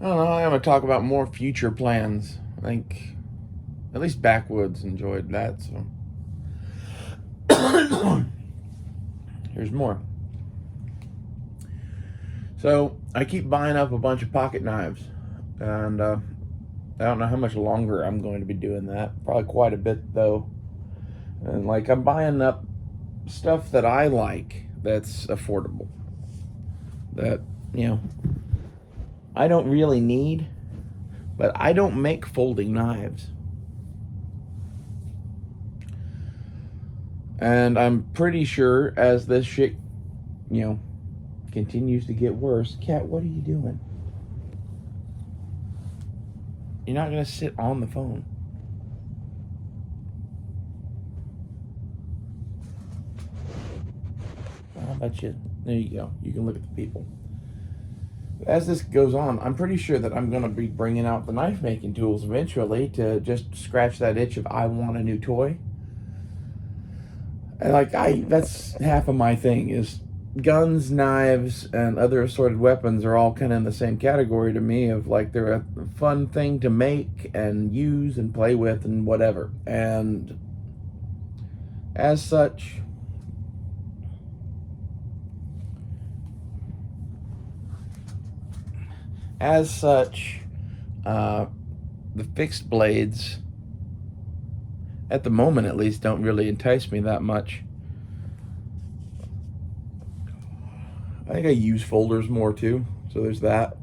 I don't know. I'm gonna talk about more future plans. I think at least Backwoods enjoyed that. So here's more. So I keep buying up a bunch of pocket knives, and I don't know how much longer I'm going to be doing that. Probably quite a bit though. And like I'm buying up stuff that I like that's affordable. That you know I don't really need, but I don't make folding knives. And I'm pretty sure as this shit, you know, continues to get worse. Cat, what are you doing? You're not gonna sit on the phone. How about you? There you go. You can look at the people. As this goes on, I'm pretty sure that I'm gonna be bringing out the knife making tools eventually to just scratch that itch of I want a new toy. And like that's half of my thing is guns, knives, and other assorted weapons are all kind of in the same category to me of like they're a fun thing to make and use and play with and whatever. And as such, the fixed blades, at the moment at least, don't really entice me that much. I think I use folders more too, so there's that.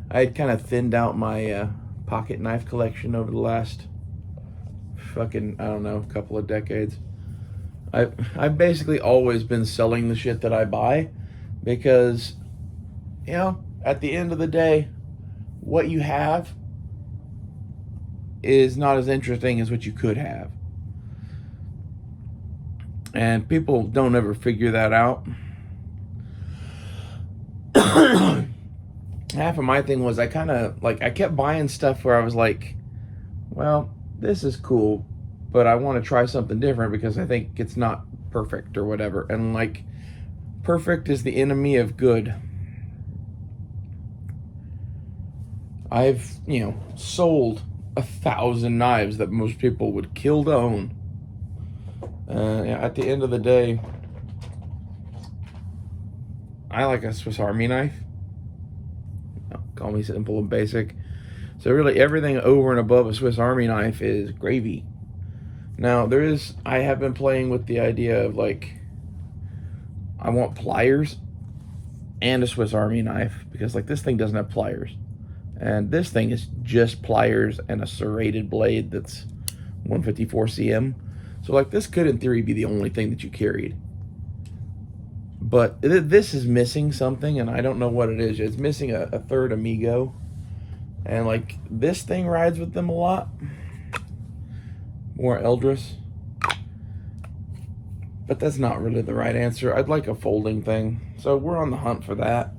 I had kind of thinned out my pocket knife collection over the last fucking, I don't know, couple of decades. I've basically always been selling the shit that I buy because, you know, at the end of the day, what you have is not as interesting as what you could have. And people don't ever figure that out. Half of my thing was I kept buying stuff where I was like, well, this is cool, but I want to try something different because I think it's not perfect or whatever. And like, perfect is the enemy of good. I've, sold 1,000 knives that most people would kill to own. At the end of the day, I like a Swiss Army knife. Call me simple and basic. So really everything over and above a Swiss Army knife is gravy. Now I have been playing with the idea of like, I want pliers and a Swiss Army knife because like this thing doesn't have pliers. And this thing is just pliers and a serrated blade that's 154 cm. So like this could in theory be the only thing that you carried. But this is missing something and I don't know what it is. It's missing a third amigo. And like this thing rides with them a lot. More Eldris. But that's not really the right answer. I'd like a folding thing. So we're on the hunt for that.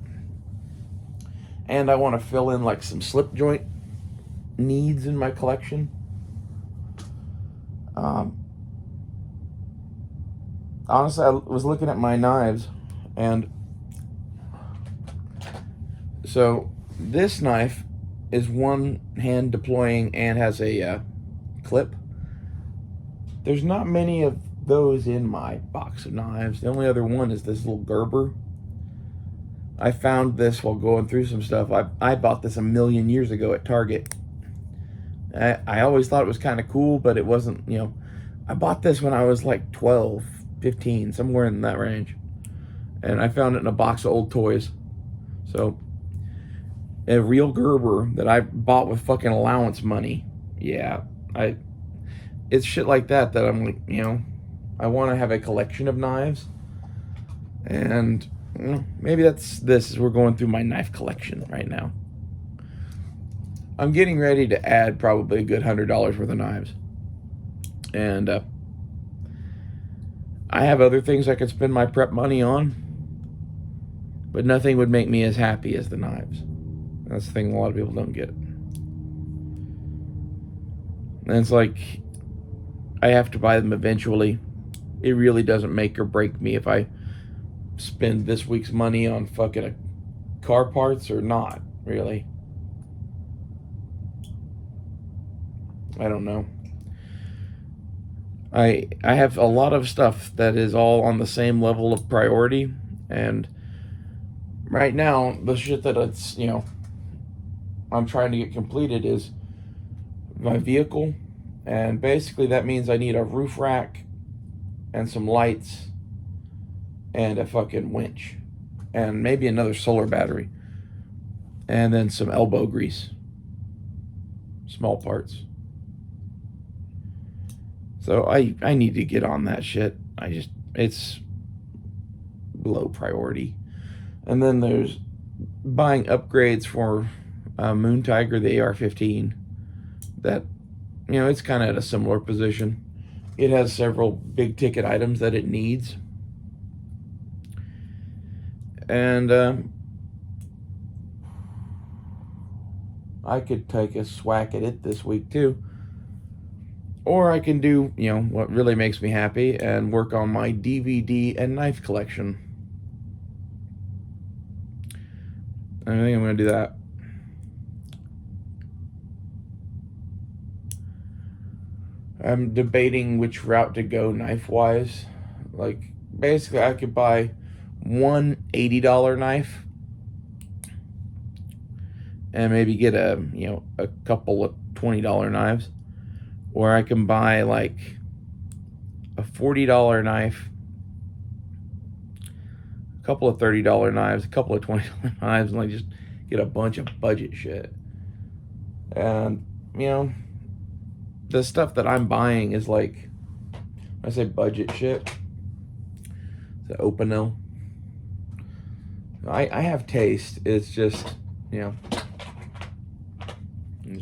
And I want to fill in like some slip joint needs in my collection. Honestly, I was looking at my knives, and so this knife is one hand deploying and has a clip. There's not many of those in my box of knives. The only other one is this little Gerber. I found this while going through some stuff. I bought this a million years ago at Target. I always thought it was kind of cool, but it wasn't, I bought this when I was like 12, 15, somewhere in that range. And I found it in a box of old toys. So, a real Gerber that I bought with fucking allowance money. Yeah, it's shit like that I'm like, I want to have a collection of knives. And maybe this we're going through my knife collection right now. I'm getting ready to add probably a good $100 worth of knives. And I have other things I could spend my prep money on, but nothing would make me as happy as the knives. That's the thing a lot of people don't get. And it's like, I have to buy them eventually. It really doesn't make or break me if I spend this week's money on fucking a car parts or not, really. I don't know. I have a lot of stuff that is all on the same level of priority, and right now the shit that I'm trying to get completed is my vehicle, and basically that means I need a roof rack and some lights and a fucking winch and maybe another solar battery and then some elbow grease, small parts. So I need to get on that shit. It's low priority. And then there's buying upgrades for Moon Tiger, the AR-15. That, it's kind of at a similar position. It has several big ticket items that it needs. And I could take a swack at it this week too. Or I can do, what really makes me happy and work on my DVD and knife collection. I think I'm going to do that. I'm debating which route to go knife-wise. Like, basically, I could buy one $80 knife and maybe get a couple of $20 knives. Or I can buy like a $40 knife, a couple of $30 knives, a couple of $20 knives, and like just get a bunch of budget shit. And the stuff that I'm buying is like, when I say budget shit, the Opinel. I have taste. It's just, is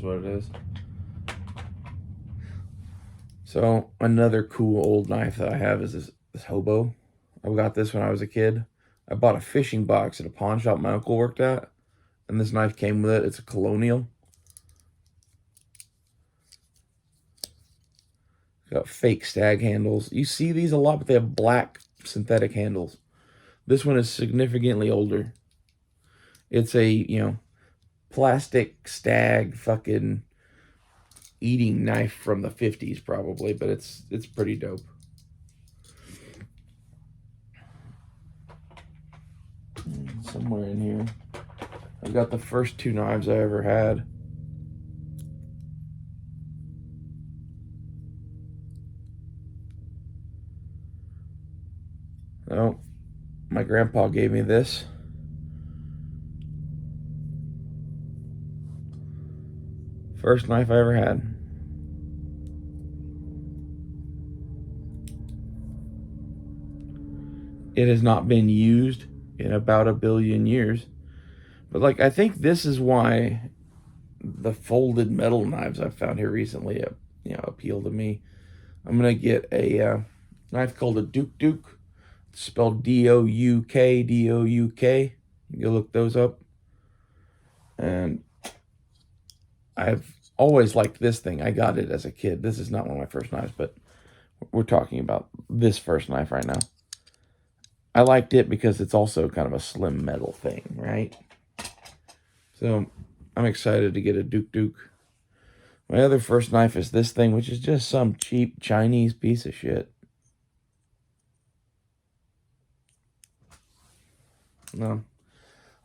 what it is. So another cool old knife that I have is this hobo. I got this when I was a kid. I bought a fishing box at a pawn shop my uncle worked at, and this knife came with it. It's a Colonial. Got fake stag handles. You see these a lot, but they have black synthetic handles. This one is significantly older. It's a, plastic stag fucking eating knife from the 50s probably, but it's pretty dope. Somewhere in here I've got the first two knives I ever had. Oh, my grandpa gave me this. First knife I ever had. It has not been used in about 1 billion years. But like, I think this is why the folded metal knives I've found here recently, appeal to me. I'm gonna get a knife called a Duke. It's spelled D-O-U-K. You can look those up. And I've always liked this thing. I got it as a kid. This is not one of my first knives, but we're talking about this first knife right now. I liked it because it's also kind of a slim metal thing, right? So I'm excited to get a Duke. My other first knife is this thing, which is just some cheap Chinese piece of shit. No,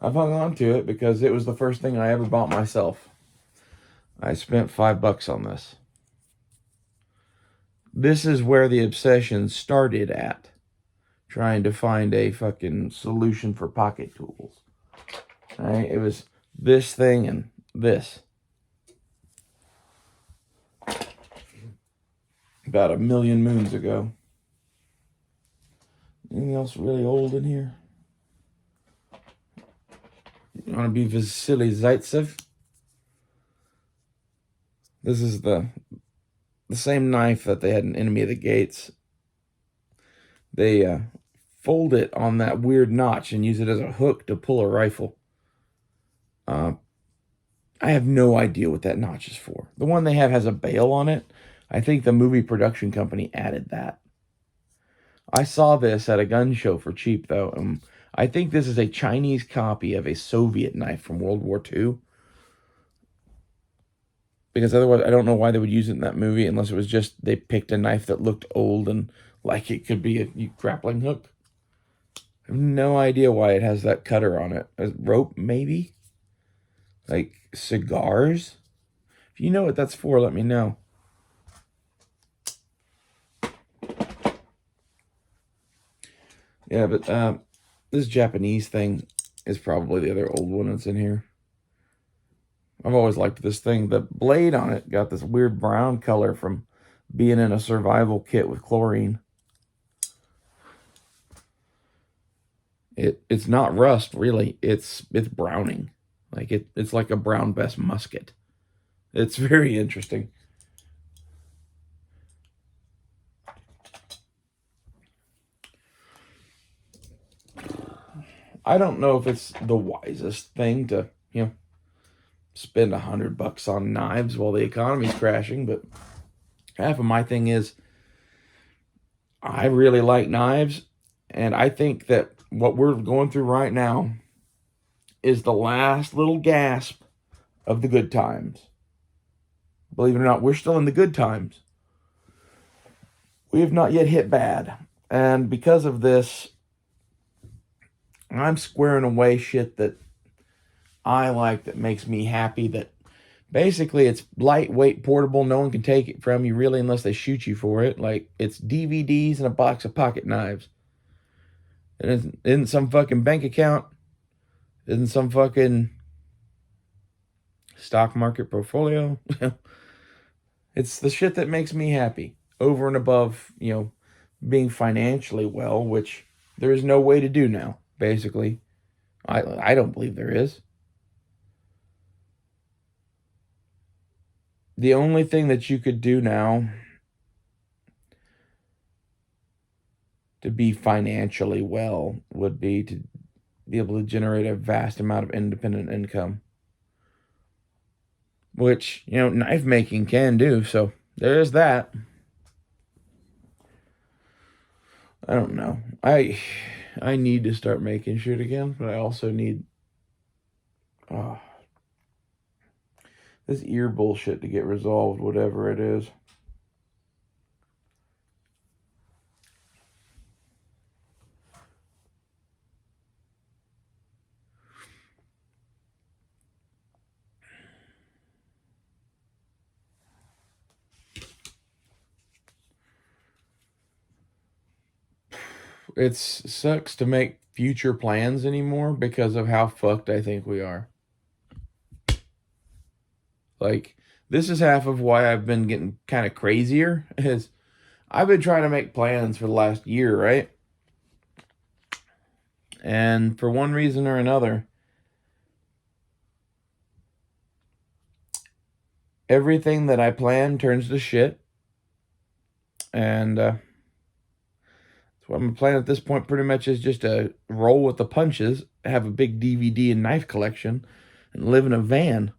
I've hung on to it because it was the first thing I ever bought myself. I spent $5 on this. This is where the obsession started at. Trying to find a fucking solution for pocket tools. Right? It was this thing and this. About 1 million moons ago. Anything else really old in here? You want to be Vasily Zaitsev? This is the same knife that they had in Enemy of the Gates. They fold it on that weird notch and use it as a hook to pull a rifle. I have no idea what that notch is for. The one they have has a bail on it. I think the movie production company added that. I saw this at a gun show for cheap, though, and I think this is a Chinese copy of a Soviet knife from World War II. Because otherwise, I don't know why they would use it in that movie unless it was just they picked a knife that looked old and like it could be a grappling hook. I have no idea why it has that cutter on it. A rope, maybe? Like cigars? If you know what that's for, let me know. Yeah, but this Japanese thing is probably the other old one that's in here. I've always liked this thing. The blade on it got this weird brown color from being in a survival kit with chlorine. It's not rust, really. It's browning. Like it's like a brown bess musket. It's very interesting. I don't know if it's the wisest thing to, spend $100 on knives while the economy's crashing, but half of my thing is I really like knives, and I think that what we're going through right now is the last little gasp of the good times. Believe it or not, we're still in the good times. We have not yet hit bad. And because of this, I'm squaring away shit that I like, that makes me happy, that basically it's lightweight, portable, no one can take it from you really unless they shoot you for it. Like, it's DVDs and a box of pocket knives. It isn't some fucking bank account. It isn't some fucking stock market portfolio. It's the shit that makes me happy. Over and above, being financially well, which there is no way to do now, basically. I don't believe there is. The only thing that you could do now to be financially well would be to be able to generate a vast amount of independent income, which, knife making can do. So there's that. I don't know. I need to start making shit again, but I also need this ear bullshit to get resolved, whatever it is. It sucks to make future plans anymore because of how fucked I think we are. Like, this is half of why I've been getting kind of crazier, is I've been trying to make plans for the last year, right? And for one reason or another, everything that I plan turns to shit. And so what I'm planning at this point pretty much is just to roll with the punches, have a big DVD and knife collection, and live in a van.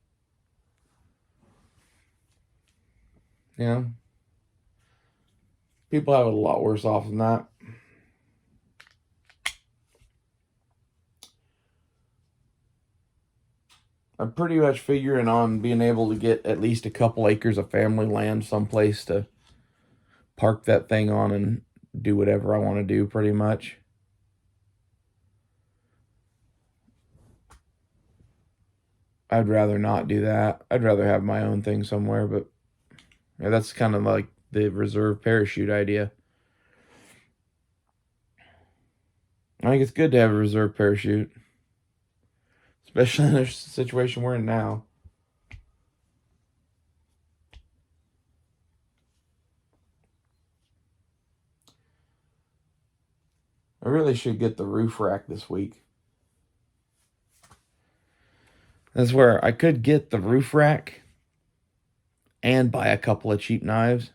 People have it a lot worse off than that. I'm pretty much figuring on being able to get at least a couple acres of family land someplace to park that thing on and do whatever I want to do, pretty much. I'd rather not do that. I'd rather have my own thing somewhere, but that's kind of like the reserve parachute idea. I think it's good to have a reserve parachute, especially in the situation we're in now. I really should get the roof rack this week. That's where I could get the roof rack and buy a couple of cheap knives.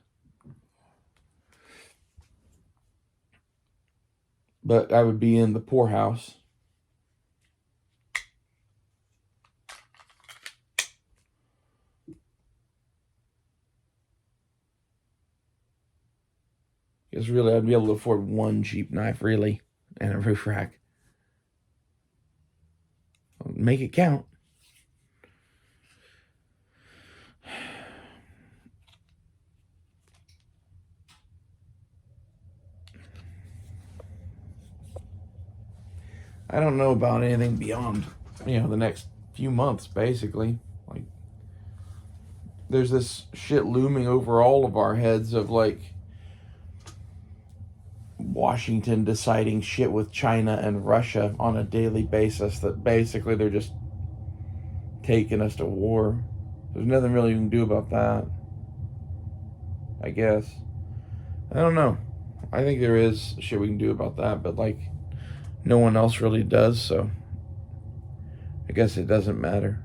But I would be in the poorhouse. Because really, I'd be able to afford one cheap knife, really, and a roof rack. Make it count. I don't know about anything beyond, the next few months, basically. Like, there's this shit looming over all of our heads of, like, Washington deciding shit with China and Russia on a daily basis that basically they're just taking us to war. There's nothing really you can do about that, I guess. I don't know. I think there is shit we can do about that, but, like, no one else really does, so I guess it doesn't matter.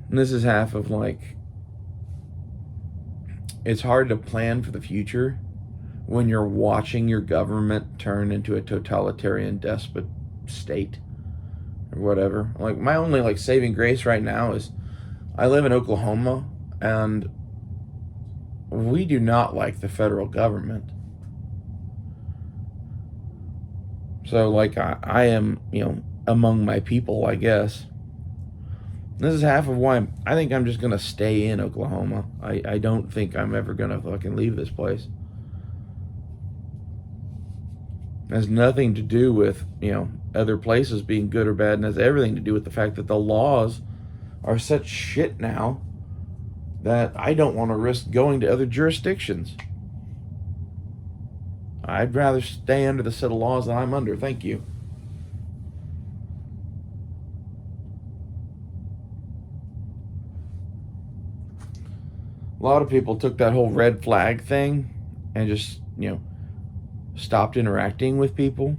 And this is half of, like, it's hard to plan for the future when you're watching your government turn into a totalitarian despot state or whatever. Like, my only, like, saving grace right now is I live in Oklahoma, and we do not like the federal government. So, like, I am, among my people, I guess. This is half of why I think I'm just going to stay in Oklahoma. I don't think I'm ever going to fucking leave this place. It has nothing to do with, other places being good or bad, and has everything to do with the fact that the laws are such shit now that I don't want to risk going to other jurisdictions. I'd rather stay under the set of laws that I'm under. Thank you. A lot of people took that whole red flag thing and just, stopped interacting with people.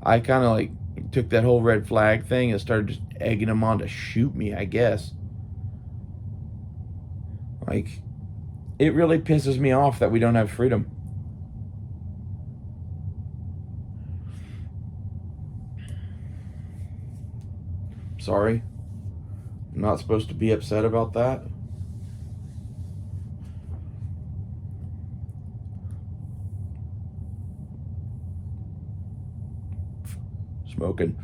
I kind of, like, took that whole red flag thing and started just egging them on to shoot me, I guess. Like, it really pisses me off that we don't have freedom. Sorry. I'm not supposed to be upset about that. Smoking.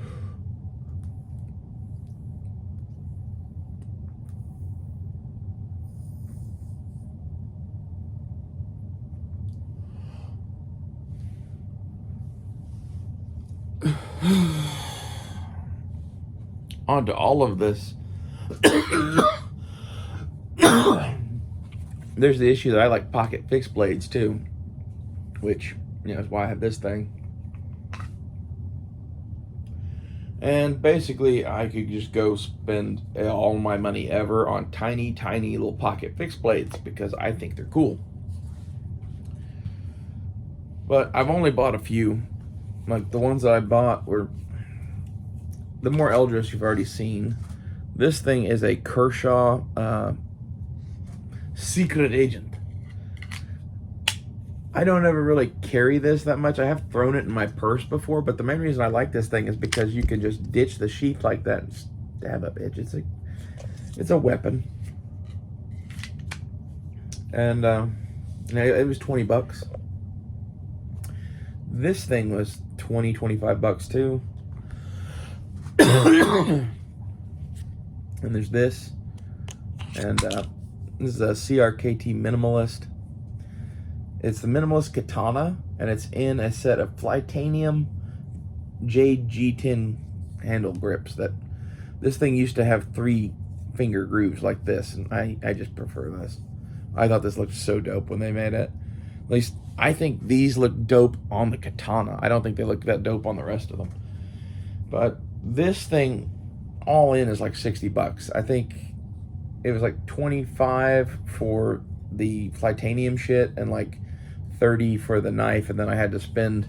On to all of this. There's the issue that I like pocket fixed blades too, which, is why I have this thing. And basically, I could just go spend all my money ever on tiny, tiny little pocket fixed blades because I think they're cool. But I've only bought a few. Like, the ones that I bought were the more Eldris you've already seen. This thing is a Kershaw Secret Agent. I don't ever really carry this that much. I have thrown it in my purse before, but the main reason I like this thing is because you can just ditch the sheath like that and stab a bitch. It's a weapon. And it was $20. This thing was $25 too. And there's this. And this is a CRKT Minimalist. It's the Minimalist Katana, and it's in a set of Flytanium Jade G10 handle grips. That this thing used to have 3 finger grooves like this, and I just prefer this. I thought this looked so dope when they made it. At least I think these look dope on the Katana. I don't think they look that dope on the rest of them. But this thing, all in, is like $60. I think it was like $25 for the Flytanium shit and like $30 for the knife, and then I had to spend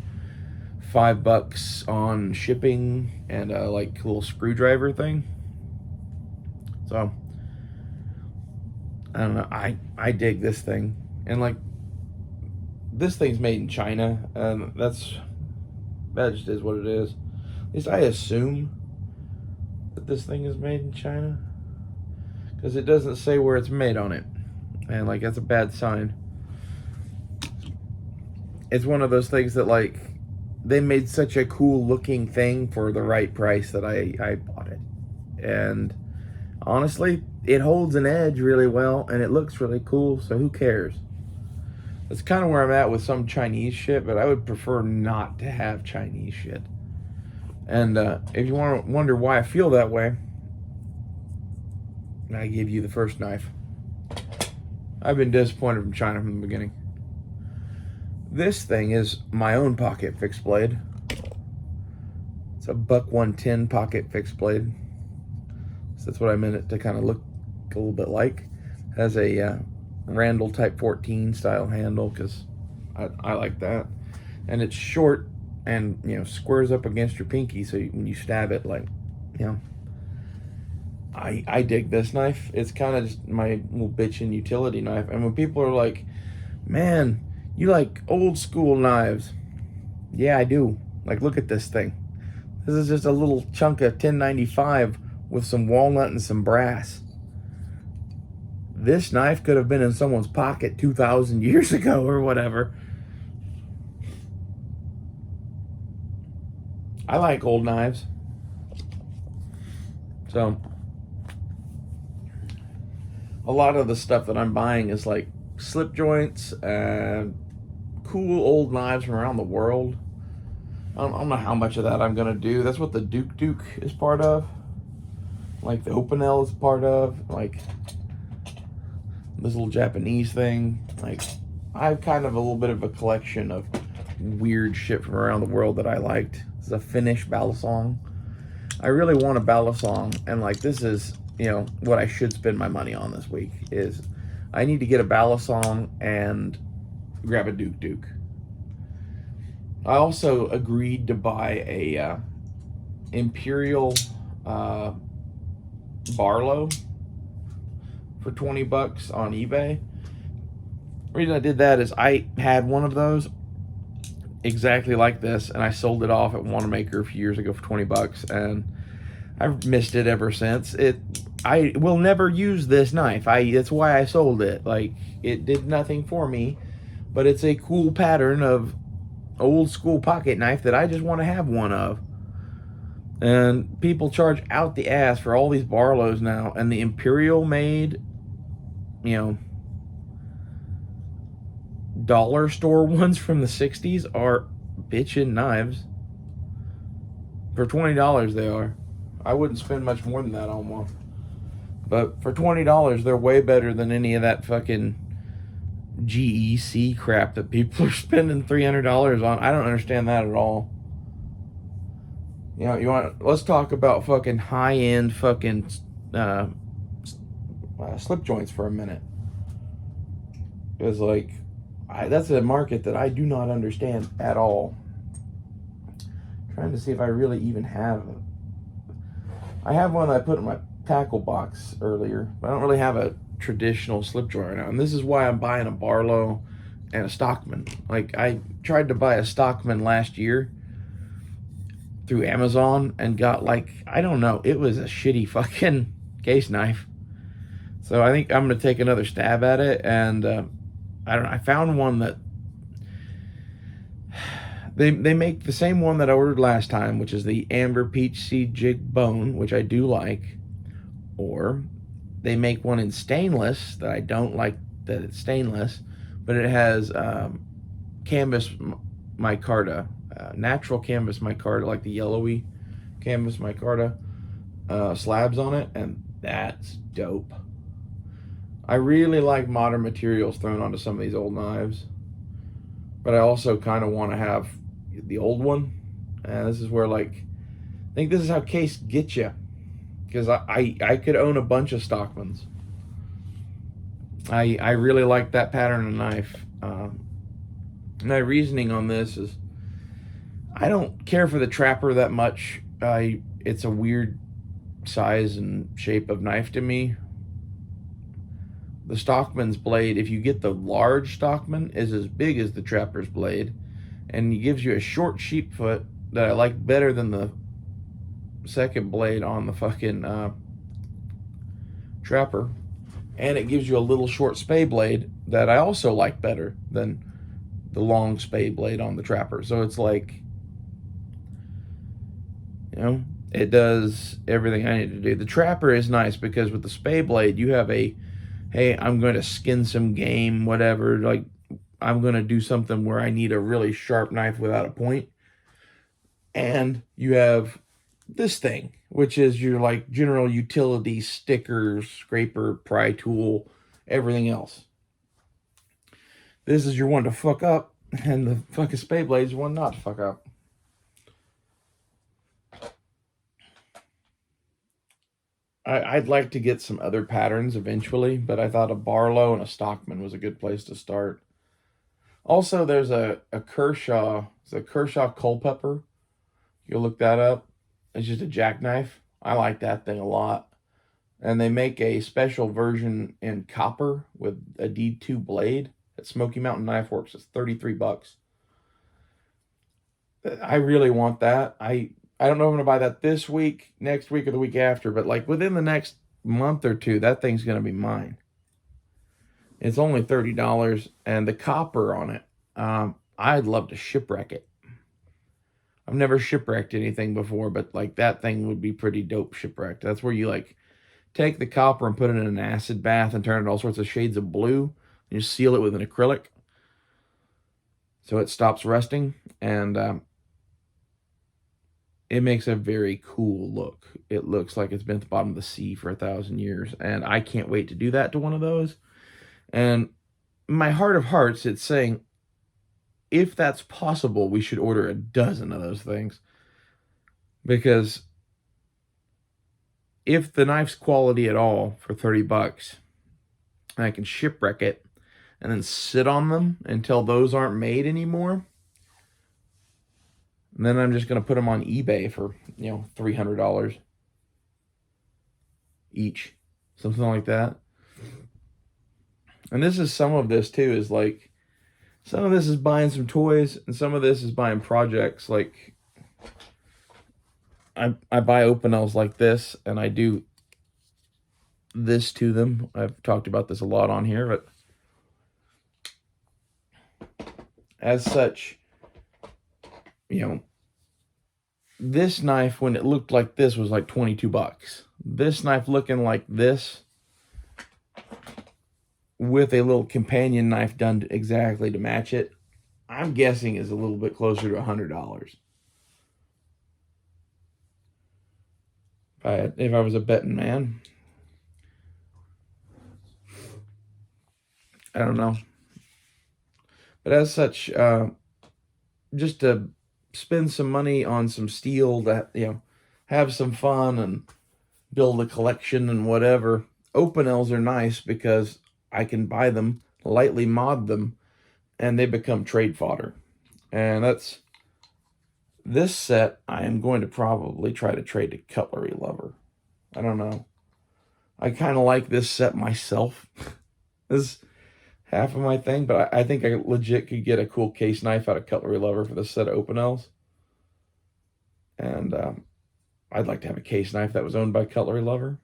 $5 on shipping and a like little screwdriver thing. So I don't know. I dig this thing, and like this thing's made in China, and that just is what it is. At least I assume that this thing is made in China, because it doesn't say where it's made on it, and like that's a bad sign. It's one of those things that like they made such a cool looking thing for the right price that I bought it, and honestly it holds an edge really well and it looks really cool, so who cares. That's kind of where I'm at with some Chinese shit, but I would prefer not to have Chinese shit. And if you want to wonder why I feel that way, I give you the first knife. I've been disappointed from China from the beginning. This thing is my own pocket fixed blade. It's a buck 110 pocket fixed blade. So that's what I meant it to kind of look a little bit like. It has a Randall Type 14 style handle because I like that. And it's short and, you know, squares up against your pinky, so when you stab it, like, you know, I dig this knife. It's kind of just my little bitchin' utility knife. And when people are like, man, you like old school knives. Yeah, I do. Like, look at this thing. This is just a little chunk of 1095 with some walnut and some brass. This knife could have been in someone's pocket 2,000 years ago or whatever. I like old knives. So, a lot of the stuff that I'm buying is like slip joints and cool old knives from around the world. I don't know how much of that I'm going to do. That's what the Duke is part of. Like the Opinel is part of. Like this little Japanese thing. Like I have kind of a little bit of a collection of weird shit from around the world that I liked. This is a Finnish balisong. I really want a balisong, and like this is, you know, what I should spend my money on this week is I need to get a balisong and grab a Duke. I also agreed to buy a Imperial Barlow for 20 bucks on eBay. The reason I did that is I had one of those exactly like this, and I sold it off at Wanamaker a few years ago for 20 bucks, and I've missed it ever since. I will never use this knife. That's why I sold it. Like, it did nothing for me, but it's a cool pattern of old school pocket knife that I just want to have one of. And people charge out the ass for all these Barlows now, and the Imperial made, you know, dollar store ones from the 60s are bitchin' knives. For $20 they are. I wouldn't spend much more than that on one. But for $20 they're way better than any of that fucking GEC crap that people are spending $300 on. I don't understand that at all. You know, let's talk about fucking high-end fucking slip joints for a minute. Because like that's a market that I do not understand at all. I'm trying to see if I really even have it. I have one that I put in my tackle box earlier, but I don't really have a traditional slip joint right now. And this is why I'm buying a Barlow and a Stockman. Like, I tried to buy a Stockman last year through Amazon and got like, I don't know, it was a shitty fucking case knife. So I think I'm going to take another stab at it, and I found one that they make the same one that I ordered last time, which is the Amber Peach Seed Jig Bone, which I do like. Or they make one in stainless that I don't like that it's stainless, but it has canvas micarta, natural canvas micarta, like the yellowy canvas micarta slabs on it, and that's dope. I really like modern materials thrown onto some of these old knives, but I also kind of want to have the old one. And this is where, like, I think this is how case gets you, because I could own a bunch of Stockmans. I really like that pattern of knife. My reasoning on this is I don't care for the Trapper that much. It's a weird size and shape of knife to me. The Stockman's blade, if you get the large Stockman, is as big as the Trapper's blade, and it gives you a short sheep foot that I like better than the second blade on the fucking Trapper, and it gives you a little short spay blade that I also like better than the long spay blade on the Trapper. So it's like, you know, it does everything I need to do. The Trapper is nice because with the spay blade, you have a, hey, I'm going to skin some game, whatever. Like, I'm going to do something where I need a really sharp knife without a point. And you have this thing, which is your like general utility sticker, scraper, pry tool, everything else. This is your one to fuck up, and the fucking spay blade's one not to fuck up. I'd like to get some other patterns eventually, but I thought a Barlow and a Stockman was a good place to start. Also, there's a Kershaw. It's a Kershaw Culpepper. You'll look that up. It's just a jackknife. I like that thing a lot. And they make a special version in copper with a D2 blade at Smoky Mountain Knife Works. It's $33. I really want that. I don't know if I'm gonna buy that this week, next week, or the week after, but like within the next month or two, that thing's gonna be mine. It's only $30, and the copper on it, I'd love to shipwreck it. I've never shipwrecked anything before, but like that thing would be pretty dope shipwrecked. That's where you like take the copper and put it in an acid bath and turn it all sorts of shades of blue. And you seal it with an acrylic so it stops rusting, and it makes a very cool look. It looks like it's been at the bottom of the sea for 1,000 years, and I can't wait to do that to one of those. And my heart of hearts, it's saying, if that's possible, we should order a dozen of those things. Because if the knife's quality at all for $30, and I can shipwreck it and then sit on them until those aren't made anymore, and then I'm just going to put them on eBay for, you know, $300 each, something like that. And this is some of this too, is like, some of this is buying some toys, and some of this is buying projects. Like, I buy Opinels like this, and I do this to them. I've talked about this a lot on here, but as such, you know, this knife, when it looked like this, was like $22. This knife looking like this, with a little companion knife done exactly to match it, I'm guessing is a little bit closer to $100. If I was a betting man. I don't know. But as such, just to spend some money on some steel that, you know, have some fun and build a collection and whatever, Opinels are nice because I can buy them, lightly mod them, and they become trade fodder. And that's this set. I am going to probably try to trade to Cutlery Lover. I don't know. I kind of like this set myself. This is half of my thing, but I think I legit could get a cool case knife out of Cutlery Lover for this set of Opinels. And I'd like to have a case knife that was owned by Cutlery Lover.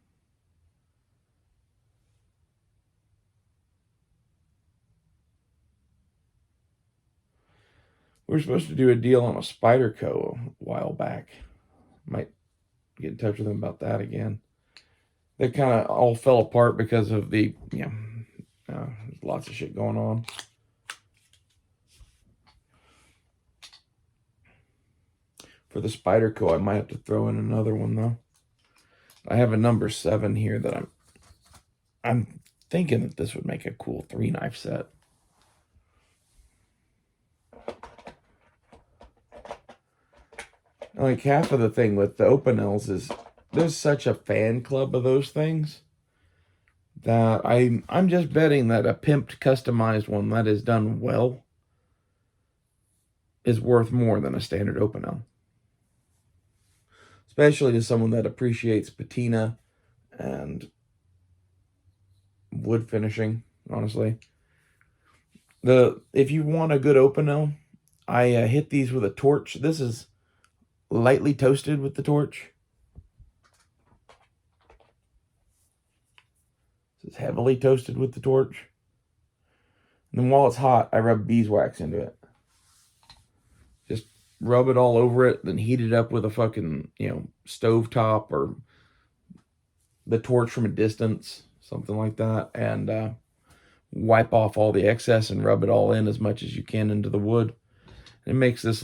We were supposed to do a deal on a Spyderco a while back. Might get in touch with them about that again. They kind of all fell apart because of the, you know, lots of shit going on. For the Spyderco, I might have to throw in another one though. I have a number 7 here that I'm thinking that this would make a cool 3-knife set. Like, half of the thing with the Opinels is there's such a fan club of those things that I'm just betting that a pimped, customized one that is done well is worth more than a standard Opinel. Especially to someone that appreciates patina and wood finishing, honestly. If you want a good Opinel, I hit these with a torch. This is lightly toasted with the torch. It's heavily toasted with the torch. And then while it's hot, I rub beeswax into it. Just rub it all over it, then heat it up with a fucking, stove top or the torch from a distance, something like that, and wipe off all the excess and rub it all in as much as you can into the wood. It makes this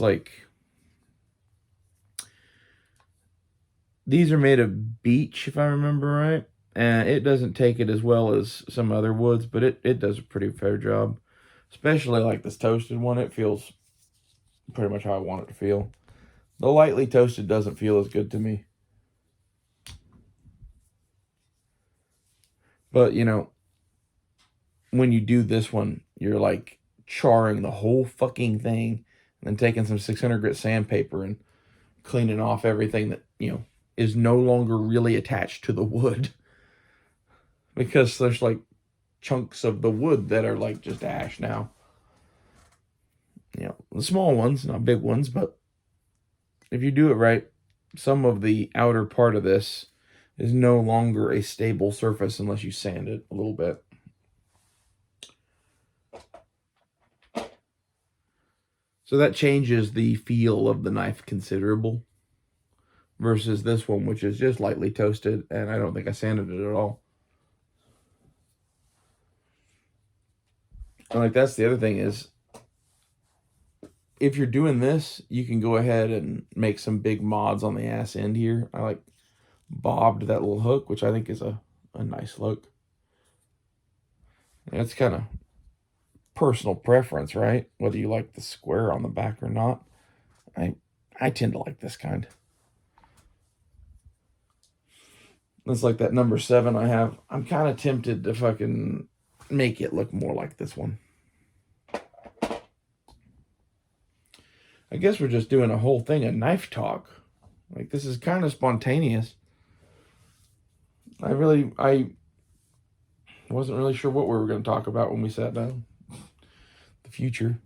these are made of beech, if I remember right, and it doesn't take it as well as some other woods, but it does a pretty fair job. Especially like this toasted one, it feels pretty much how I want it to feel. The lightly toasted doesn't feel as good to me. But, when you do this one, you're like charring the whole fucking thing and then taking some 600 grit sandpaper and cleaning off everything that, is no longer really attached to the wood. Because there's like chunks of the wood that are like just ash now. The small ones, not big ones, but if you do it right, some of the outer part of this is no longer a stable surface unless you sand it a little bit. So that changes the feel of the knife considerable versus this one, which is just lightly toasted, and I don't think I sanded it at all. And like that's the other thing is, if you're doing this, you can go ahead and make some big mods on the ass end here. I like bobbed that little hook, which I think is a nice look. And it's kind of personal preference, right? Whether you like the square on the back or not. I tend to like this kind. It's like that number 7 I have. I'm kind of tempted to fucking make it look more like this one. I guess we're just doing a whole thing of knife talk. Like, this is kind of spontaneous. I wasn't really sure what we were going to talk about when we sat down. The future.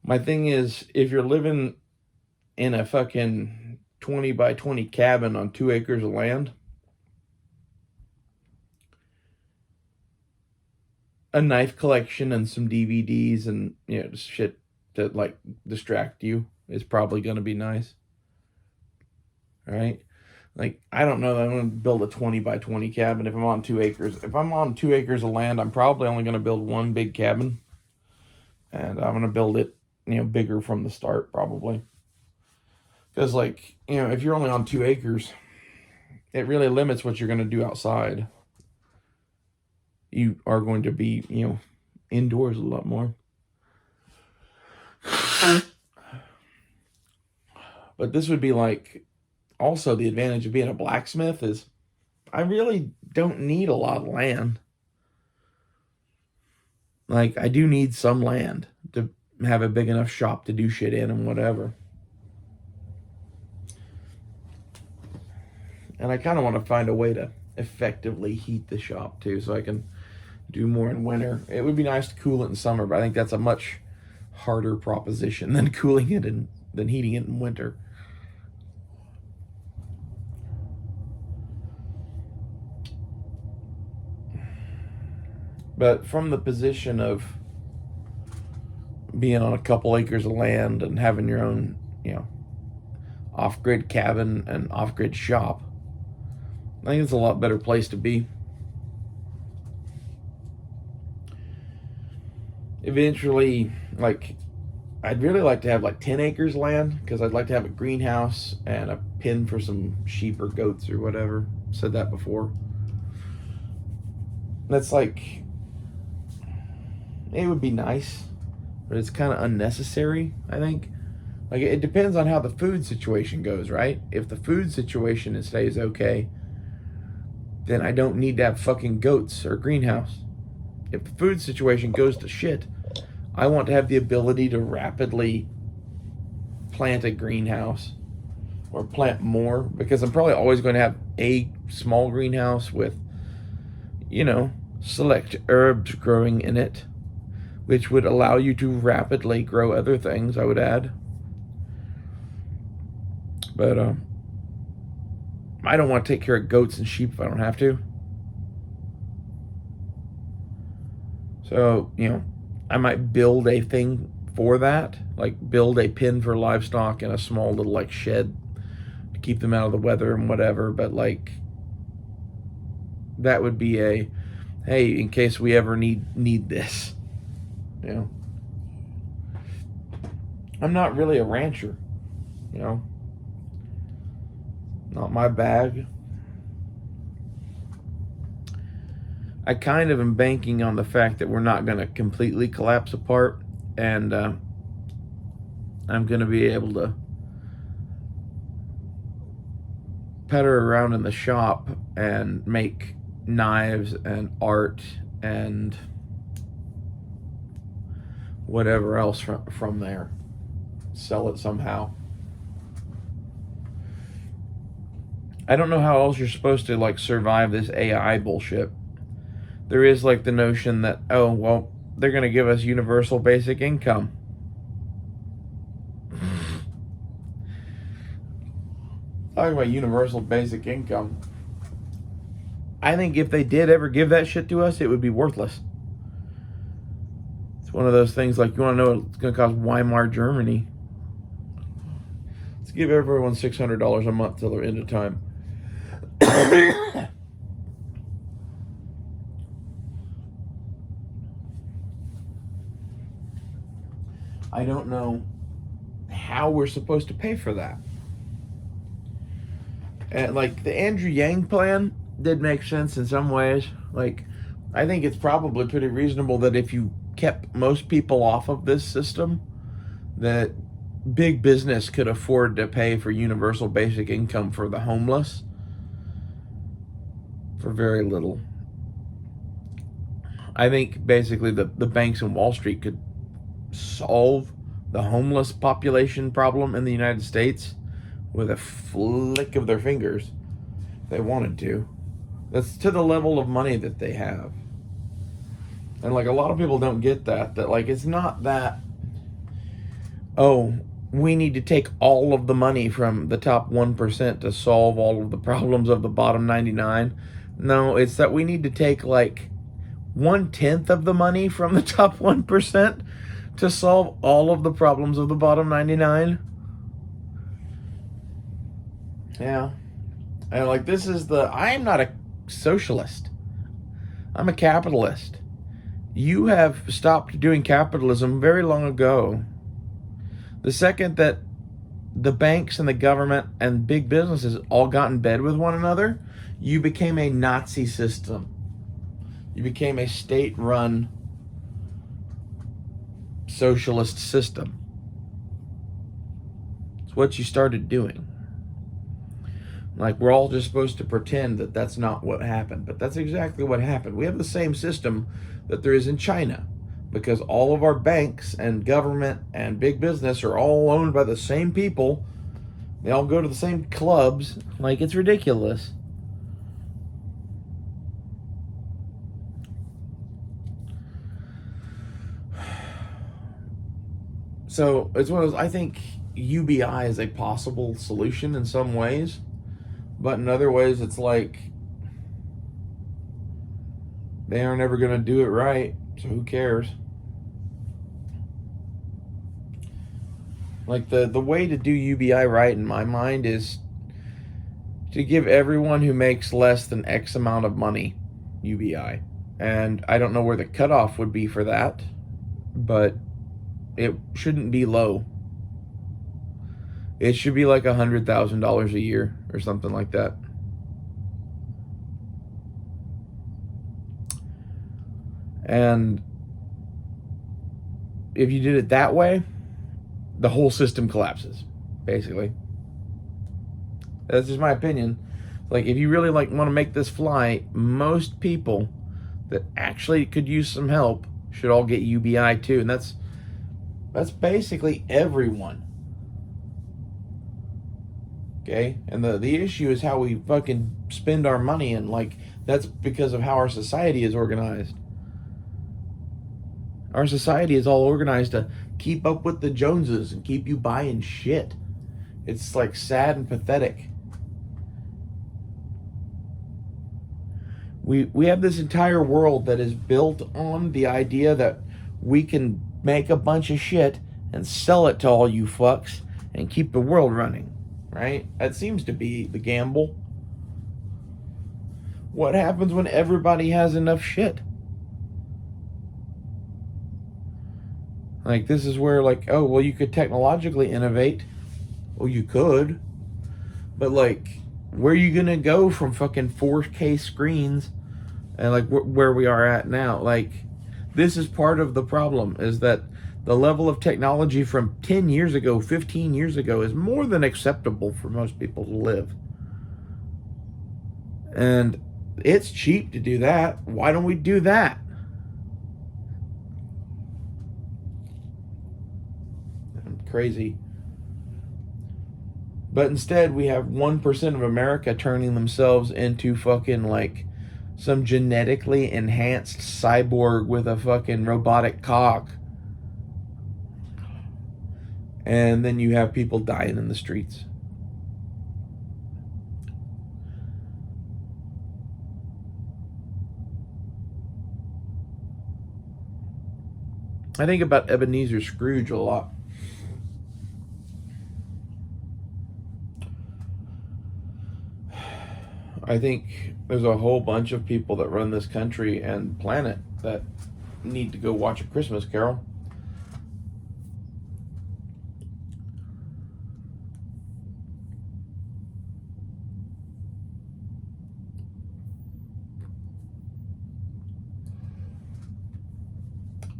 My thing is, if you're living in a fucking 20 by 20 cabin on 2 acres of land, a knife collection and some DVDs and, just shit that, like, distract you is probably going to be nice. All right? Like, I don't know that I'm going to build a 20 by 20 cabin if I'm on 2 acres. If I'm on 2 acres of land, I'm probably only going to build one big cabin. And I'm going to build it, bigger from the start, probably. Because, like, if you're only on 2 acres, it really limits what you're going to do outside. You are going to be, indoors a lot more. But this would be like, also the advantage of being a blacksmith is I really don't need a lot of land. Like, I do need some land to have a big enough shop to do shit in and whatever. And I kind of want to find a way to effectively heat the shop too, so I can do more in winter. It would be nice to cool it in summer, but I think that's a much harder proposition than cooling it and than heating it in winter. But from the position of being on a couple acres of land and having your own, off-grid cabin and off-grid shop, I think it's a lot better place to be. Eventually, I'd really like to have 10 acres of land, because I'd like to have a greenhouse and a pen for some sheep or goats or whatever. Said that before. That's it would be nice, but it's kind of unnecessary, I think. It depends on how the food situation goes, right? If the food situation stays okay, then I don't need to have fucking goats or a greenhouse. If the food situation goes to shit, I want to have the ability to rapidly plant a greenhouse or plant more, because I'm probably always going to have a small greenhouse with, select herbs growing in it, which would allow you to rapidly grow other things, I would add. But I don't want to take care of goats and sheep if I don't have to. So, I might build a thing for that, like build a pen for livestock and a small little like shed to keep them out of the weather and whatever. But like, that would be a, hey, in case we ever need this. I'm not really a rancher, not my bag. I kind of am banking on the fact that we're not going to completely collapse apart, and I'm going to be able to putter around in the shop and make knives and art and whatever else from there. Sell it somehow. I don't know how else you're supposed to like survive this AI bullshit. There is like the notion that, oh, well, they're going to give us universal basic income. Talking about universal basic income, I think if they did ever give that shit to us, it would be worthless. It's one of those things like, you want to know what it's going to cost Weimar Germany? Let's give everyone $600 a month till the end of time. I don't know how we're supposed to pay for that. And like the Andrew Yang plan did make sense in some ways. Like, I think it's probably pretty reasonable that if you kept most people off of this system, that big business could afford to pay for universal basic income for the homeless for very little. I think basically the banks in Wall Street could solve the homeless population problem in the United States with a flick of their fingers if they wanted to. That's to the level of money that they have. And like a lot of people don't get that like it's not that, oh, we need to take all of the money from the top 1% to solve all of the problems of the bottom 99. No, it's that we need to take like 1/10 of the money from the top 1% to solve all of the problems of the bottom 99. Yeah. And like I am not a socialist. I'm a capitalist. You have stopped doing capitalism very long ago. The second that the banks and the government and big businesses all got in bed with one another, you became a Nazi system. You became a state-run socialist system. It's what you started doing. Like, we're all just supposed to pretend that that's not what happened, but that's exactly what happened. We have the same system that there is in China, because all of our banks and government and big business are all owned by the same people. They all go to the same clubs. Like, it's ridiculous. So it's one of those, I think UBI is a possible solution in some ways, but in other ways it's like they aren't ever going to do it right, so who cares? Like the way to do UBI right in my mind is to give everyone who makes less than X amount of money UBI. And I don't know where the cutoff would be for that, but it shouldn't be low. It should be like $100,000 a year or something like that. And if you did it that way, the whole system collapses, basically. That's just my opinion. Like, if you really want to make this fly, most people that actually could use some help should all get UBI too, and that's basically everyone. Okay? And the issue is how we fucking spend our money, and like that's because of how our society is organized. Our society is all organized to keep up with the Joneses and keep you buying shit. It's like sad and pathetic. We have this entire world that is built on the idea that we can make a bunch of shit and sell it to all you fucks and keep the world running, right? That seems to be the gamble. What happens when everybody has enough shit? Like, this is where, like, oh, well, you could technologically innovate. Well, you could. But, like, where are you going to go from fucking 4K screens and, like, where we are at now? Like, this is part of the problem, is that the level of technology from 10 years ago, 15 years ago, is more than acceptable for most people to live. And it's cheap to do that. Why don't we do that? Crazy. But instead, we have 1% of America turning themselves into fucking, like, some genetically enhanced cyborg with a fucking robotic cock. And then you have people dying in the streets. I think about Ebenezer Scrooge a lot. I think there's a whole bunch of people that run this country and planet that need to go watch A Christmas Carol.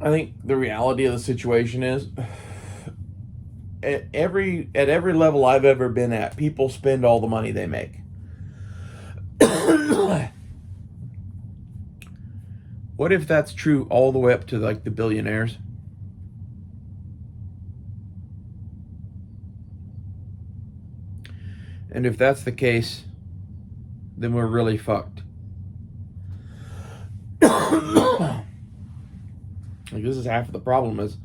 I think the reality of the situation is, at every level I've ever been at, people spend all the money they make. What if that's true all the way up to, like, the billionaires? And if that's the case, then we're really fucked. Like, this is half of the problem. Is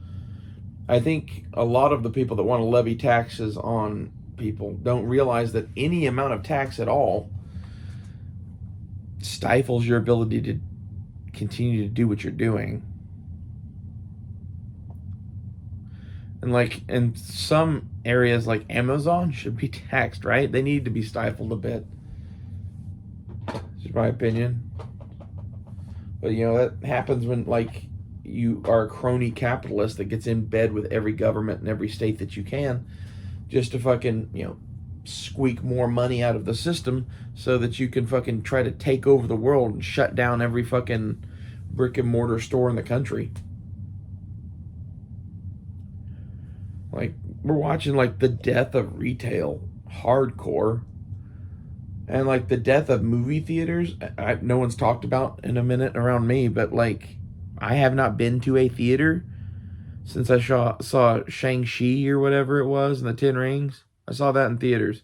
I think a lot of the people that want to levy taxes on people don't realize that any amount of tax at all stifles your ability to continue to do what you're doing. And, like, in some areas, like Amazon should be taxed, right? They need to be stifled a bit. Just my opinion. But, you know, that happens when, like, you are a crony capitalist that gets in bed with every government in every state that you can just to fucking, you know, squeak more money out of the system so that you can fucking try to take over the world and shut down every fucking brick and mortar store in the country. Like, we're watching, like, the death of retail hardcore, and, like, the death of movie theaters. No one's talked about in a minute around me, but, like, I have not been to a theater since I saw Shang-Chi or whatever it was in the Ten Rings. I saw that in theaters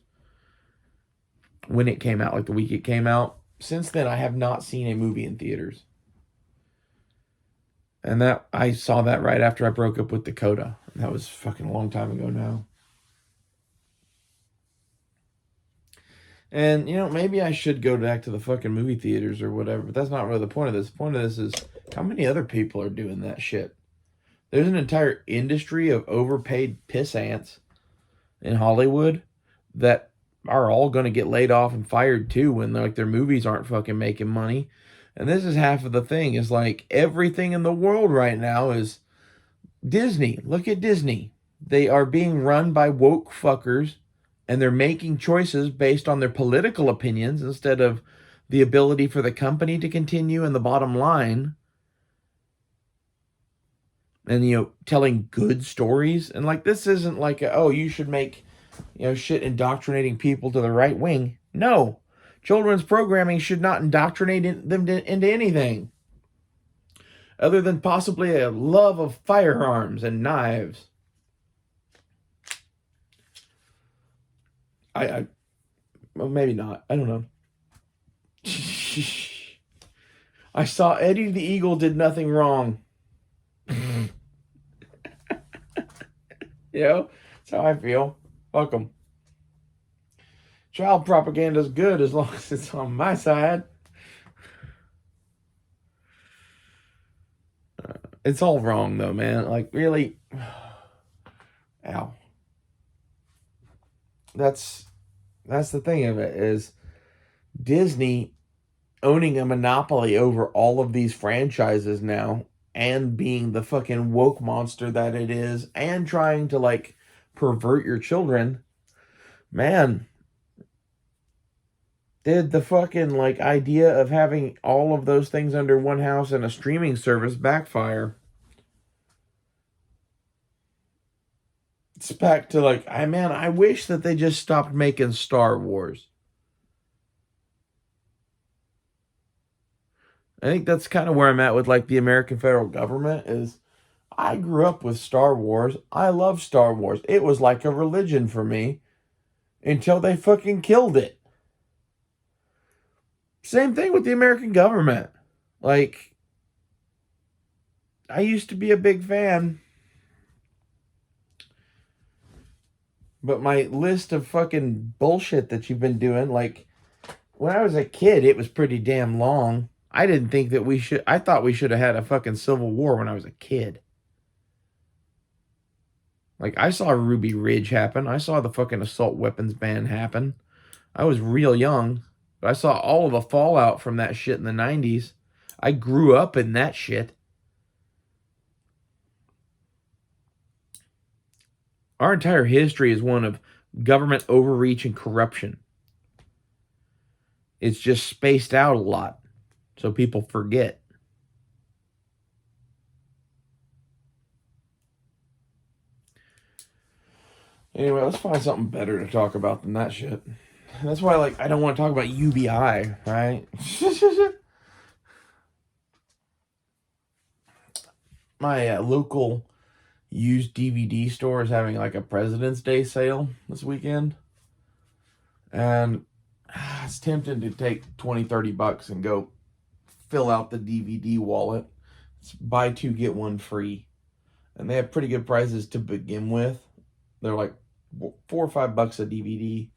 when it came out, like the week it came out. Since then, I have not seen a movie in theaters. And that I saw that right after I broke up with Dakota. That was fucking a long time ago now. And, you know, maybe I should go back to the fucking movie theaters or whatever, but that's not really the point of this. The point of this is how many other people are doing that shit. There's an entire industry of overpaid piss ants in Hollywood that are all going to get laid off and fired too when, like, their movies aren't fucking making money. And this is half of the thing, is like everything in the world right now is Disney. Look at Disney. They are being run by woke fuckers, and they're making choices based on their political opinions instead of the ability for the company to continue and the bottom line. And, you know, telling good stories. And, like, this isn't like, oh, you should make, you know, shit indoctrinating people to the right wing. No. Children's programming should not indoctrinate them into anything other than possibly a love of firearms and knives. Well, maybe not. I don't know. I saw Eddie the Eagle did nothing wrong. You know, that's how I feel. Fuck 'em. Child propaganda is good as long as it's on my side. It's all wrong though, man. Like really, ow. That's the thing of it is Disney owning a monopoly over all of these franchises now and being the fucking woke monster that it is and trying to like pervert your children. Man, did the fucking like idea of having all of those things under one house and a streaming service backfire? It's back to like, I wish that they just stopped making Star Wars. I think that's kind of where I'm at with like the American federal government is I grew up with Star Wars. I love Star Wars. It was like a religion for me until they fucking killed it. Same thing with the American government. Like, I used to be a big fan, but my list of fucking bullshit that you've been doing, like, when I was a kid, it was pretty damn long. I didn't think that I thought we should have had a fucking civil war when I was a kid. Like, I saw Ruby Ridge happen. I saw the fucking assault weapons ban happen. I was real young, but I saw all of the fallout from that shit in the 90s. I grew up in that shit. Our entire history is one of government overreach and corruption. It's just spaced out a lot, so people forget. Anyway, let's find something better to talk about than that shit. That's why, like, I don't want to talk about UBI, right? My local used DVD store is having like a President's Day sale this weekend. And it's tempting to take $20-$30 and go fill out the DVD wallet. It's buy two, get one free. And they have pretty good prices to begin with. They're like $4 or $5 a DVD.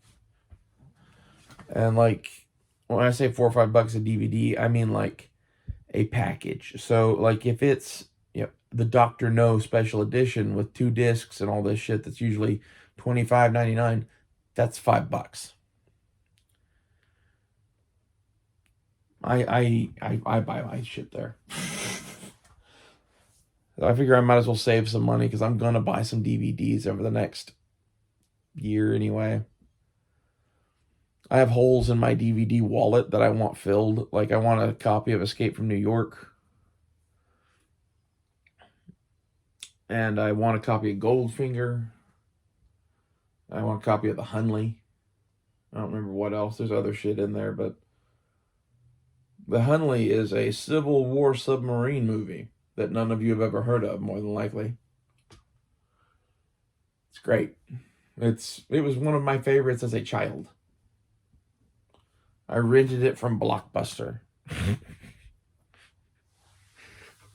And like, when I say $4 or $5 a DVD, I mean like a package. So like if it's the Dr. No special edition with 2 discs and all this shit that's usually $25.99, that's $5. I buy my shit there. I figure I might as well save some money because I'm gonna buy some DVDs over the next year anyway. I have holes in my DVD wallet that I want filled. Like I want a copy of Escape from New York. And I want a copy of Goldfinger. I want a copy of the Hunley. I don't remember what else. There's other shit in there, but the Hunley is a Civil War submarine movie that none of you have ever heard of, more than likely. It's great. It was one of my favorites as a child. I rented it from Blockbuster.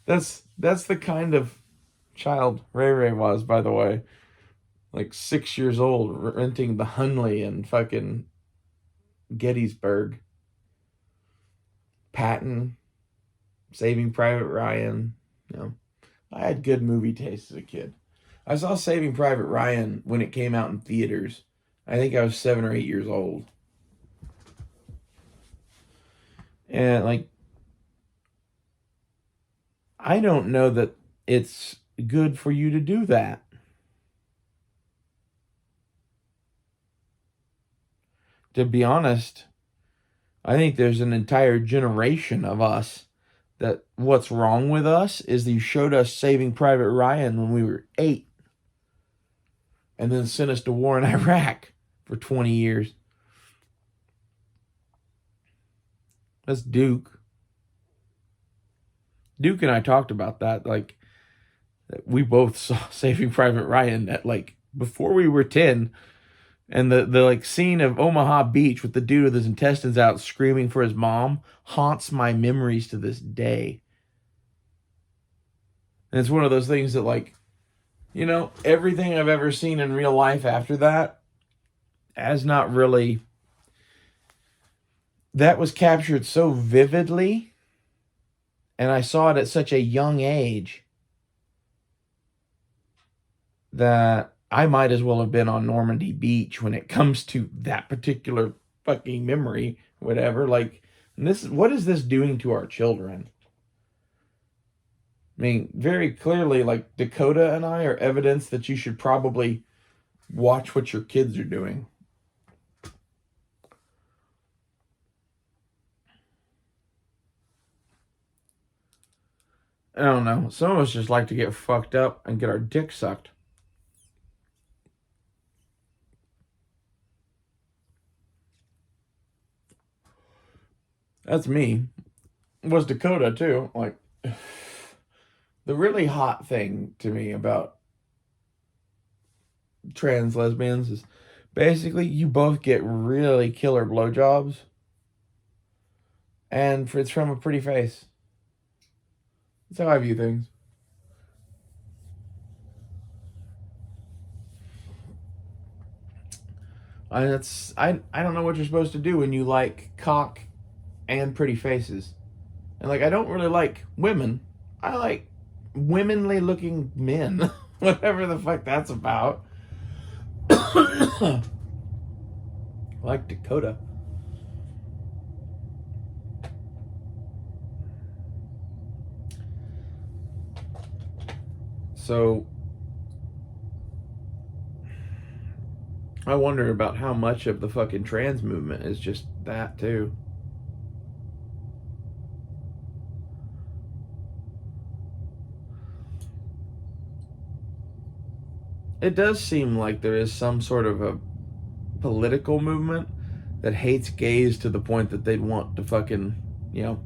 That's the kind of child Ray was, by the way. Like 6 years old, renting the Hunley in fucking Gettysburg. Patton, Saving Private Ryan. I had good movie taste as a kid. I saw Saving Private Ryan when it came out in theaters. I think I was 7 or 8 years old. And like, I don't know that it's good for you to do that. To be honest, I think there's an entire generation of us that what's wrong with us is that you showed us Saving Private Ryan when we were 8 and then sent us to war in Iraq for 20 years. That's Duke. Duke and I talked about that. Like, we both saw Saving Private Ryan at like before we were 10. And the like scene of Omaha Beach with the dude with his intestines out screaming for his mom haunts my memories to this day. And it's one of those things that like, everything I've ever seen in real life after that has not really that was captured so vividly, and I saw it at such a young age, that I might as well have been on Normandy Beach when it comes to that particular fucking memory, whatever. Like, this, what is this doing to our children? I mean, very clearly, like, Dakota and I are evidence that you should probably watch what your kids are doing. I don't know. Some of us just like to get fucked up and get our dick sucked. That's me. It was Dakota too. Like, the really hot thing to me about trans lesbians is basically you both get really killer blowjobs, and it's from a pretty face. That's how I view things. I don't know what you're supposed to do when you like cock and pretty faces. And like, I don't really like women. I like womanly looking men. Whatever the fuck that's about. I like Dakota. So I wonder about how much of the fucking trans movement is just that too. It does seem like there is some sort of a political movement that hates gays to the point that they'd want to fucking, you know,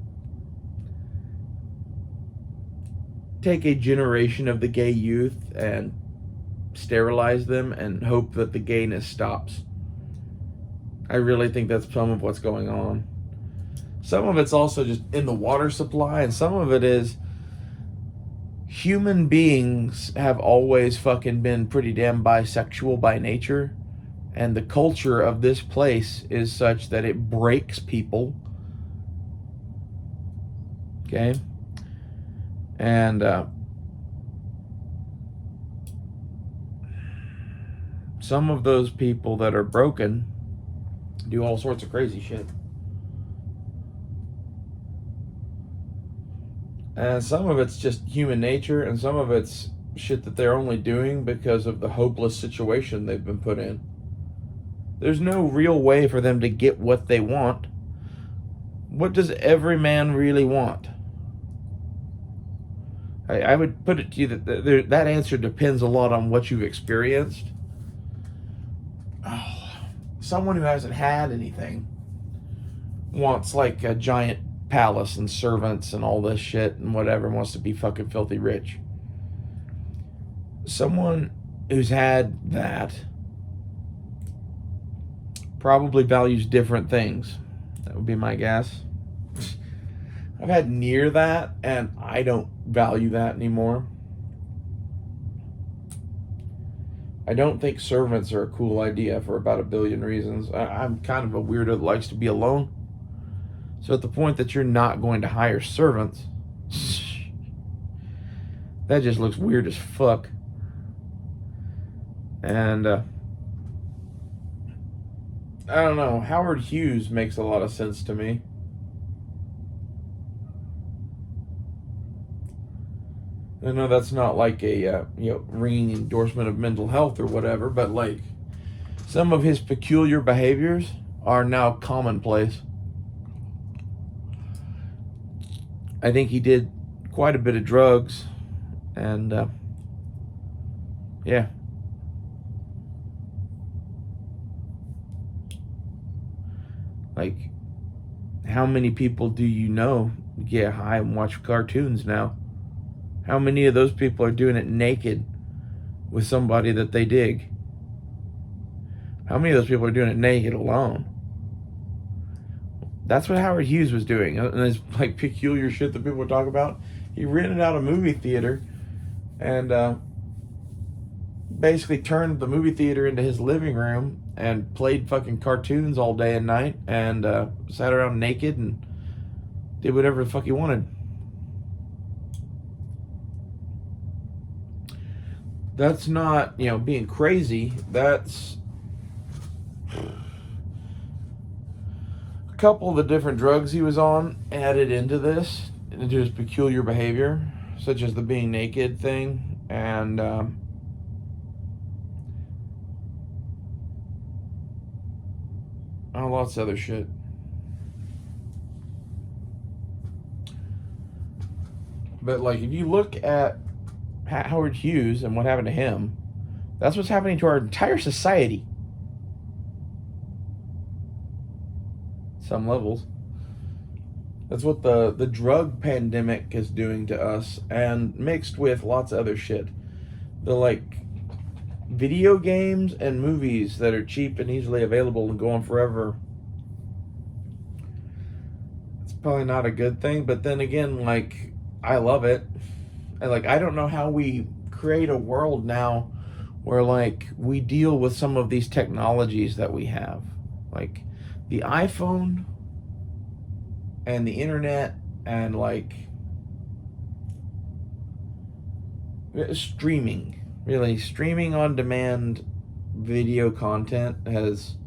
take a generation of the gay youth and sterilize them and hope that the gayness stops. I really think that's some of what's going on. Some of it's also just in the water supply, and some of it is human beings have always fucking been pretty damn bisexual by nature, and the culture of this place is such that it breaks people. Okay? And some of those people that are broken do all sorts of crazy shit. And some of it's just human nature, and some of it's shit that they're only doing because of the hopeless situation they've been put in. There's no real way for them to get what they want. What does every man really want? I would put it to you that that answer depends a lot on what you've experienced. Oh, someone who hasn't had anything wants like a giant palace and servants and all this shit and whatever, wants to be fucking filthy rich. Someone who's had that probably values different things. That would be my guess. I've had near that, and I don't value that anymore. I don't think servants are a cool idea for about a billion reasons. I'm kind of a weirdo that likes to be alone. So at the point that you're not going to hire servants, that just looks weird as fuck. And I don't know. Howard Hughes makes a lot of sense to me. I know that's not like a ringing endorsement of mental health or whatever, but like some of his peculiar behaviors are now commonplace. I think he did quite a bit of drugs, and yeah. Like, how many people do you know get high and watch cartoons now? How many of those people are doing it naked with somebody that they dig? How many of those people are doing it naked alone? That's what Howard Hughes was doing. And this like peculiar shit that people would talk about. He rented out a movie theater and basically turned the movie theater into his living room and played fucking cartoons all day and night and sat around naked and did whatever the fuck he wanted. That's not, being crazy. That's a couple of the different drugs he was on added into this, into his peculiar behavior, such as the being naked thing and lots of other shit. But like, if you look at Howard Hughes and what happened to him, that's what's happening to our entire society. Some levels. That's what the drug pandemic is doing to us, and mixed with lots of other shit. The like video games and movies that are cheap and easily available and go on forever. It's probably not a good thing, but then again, like, I love it. And like, I don't know how we create a world now where like we deal with some of these technologies that we have, like the iPhone and the internet and like streaming. Really, streaming on demand video content has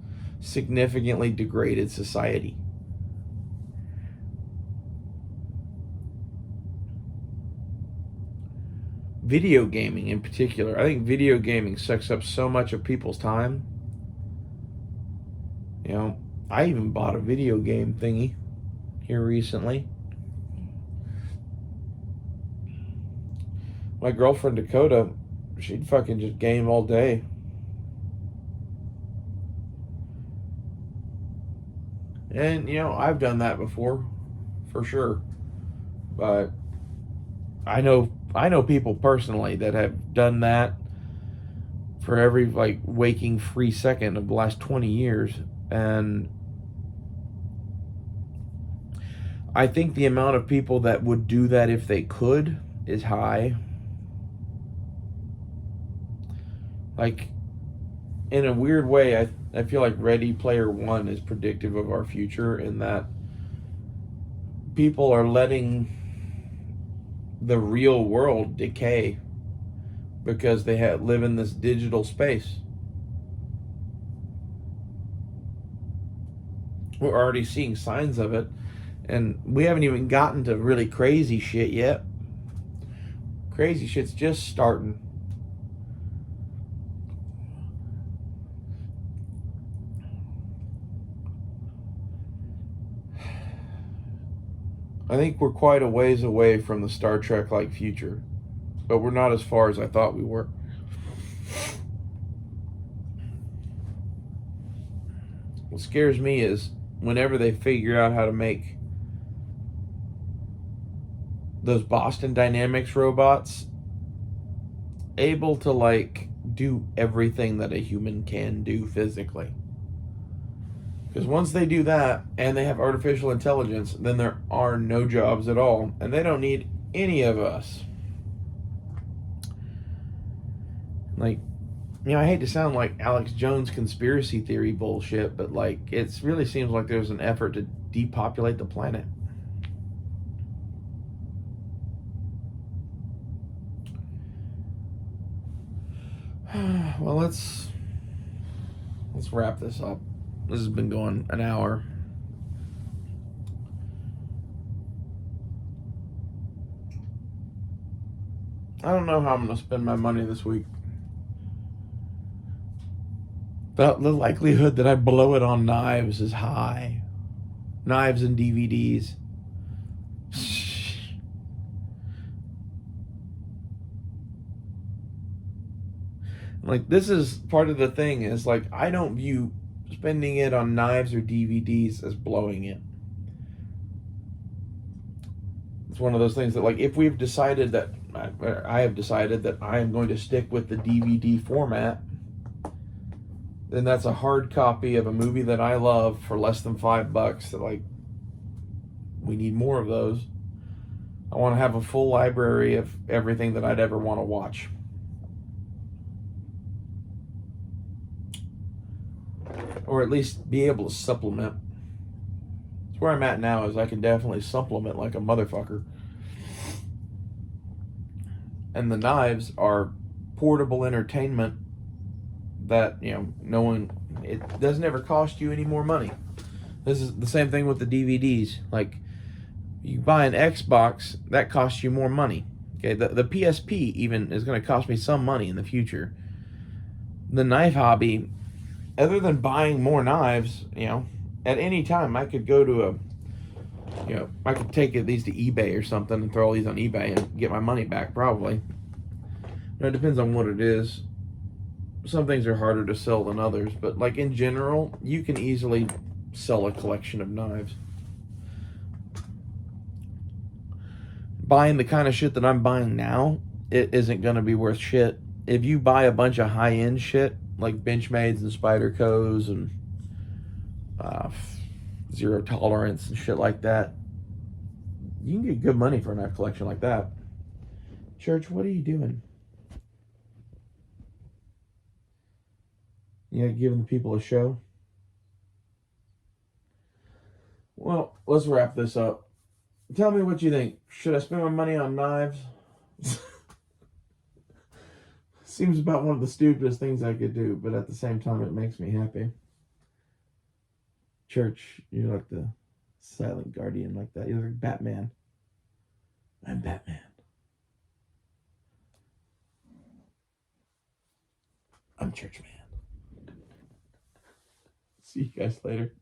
significantly degraded society. Video gaming in particular. I think video gaming sucks up so much of people's time. I even bought a video game thingy here recently. My girlfriend Dakota, she'd fucking just game all day. And, I've done that before, for sure. But I know people personally that have done that for every like waking free second of the last 20 years. And I think the amount of people that would do that if they could is high. Like, in a weird way, I feel like Ready Player One is predictive of our future, in that people are letting the real world decay because they live in this digital space. We're already seeing signs of it, and we haven't even gotten to really crazy shit yet. Crazy shit's just starting. I think we're quite a ways away from the Star Trek-like future, but we're not as far as I thought we were. What scares me is whenever they figure out how to make those Boston Dynamics robots able to like do everything that a human can do physically. Because once they do that and they have artificial intelligence, then there are no jobs at all, and they don't need any of us. Like, I hate to sound like Alex Jones conspiracy theory bullshit, but like, it really seems like there's an effort to depopulate the planet. Well, let's wrap this up. This has been going an hour. I don't know how I'm going to spend my money this week. The likelihood that I blow it on knives is high. Knives and DVDs. Like, this is part of the thing, is like, I don't view spending it on knives or DVDs as blowing it. It's one of those things that, like, if we've decided that, I have decided that I am going to stick with the DVD format, then that's a hard copy of a movie that I love for less than $5. That, like, we need more of those. I want to have a full library of everything that I'd ever want to watch. or at least be able to supplement. It's where I'm at now, is I can definitely supplement like a motherfucker. And the knives are portable entertainment that, no one, it doesn't ever cost you any more money. This is the same thing with the DVDs. Like, you buy an Xbox, that costs you more money. Okay, the PSP even is going to cost me some money in the future. The knife hobby, other than buying more knives, at any time I could go to I could take these to eBay or something and throw all these on eBay and get my money back, probably. It depends on what it is. Some things are harder to sell than others, but like in general, you can easily sell a collection of knives. Buying the kind of shit that I'm buying now, it isn't going to be worth shit. If you buy a bunch of high-end shit, like Benchmades and Spydercos and Zero Tolerance and shit like that, you can get good money for a knife collection like that. Church, what are you doing? You giving the people a show? Well, let's wrap this up. Tell me what you think. Should I spend my money on knives? Seems about one of the stupidest things I could do, but at the same time, it makes me happy. Church, you're like the silent guardian like that. You're like Batman. I'm Batman. I'm Church Man. See you guys later.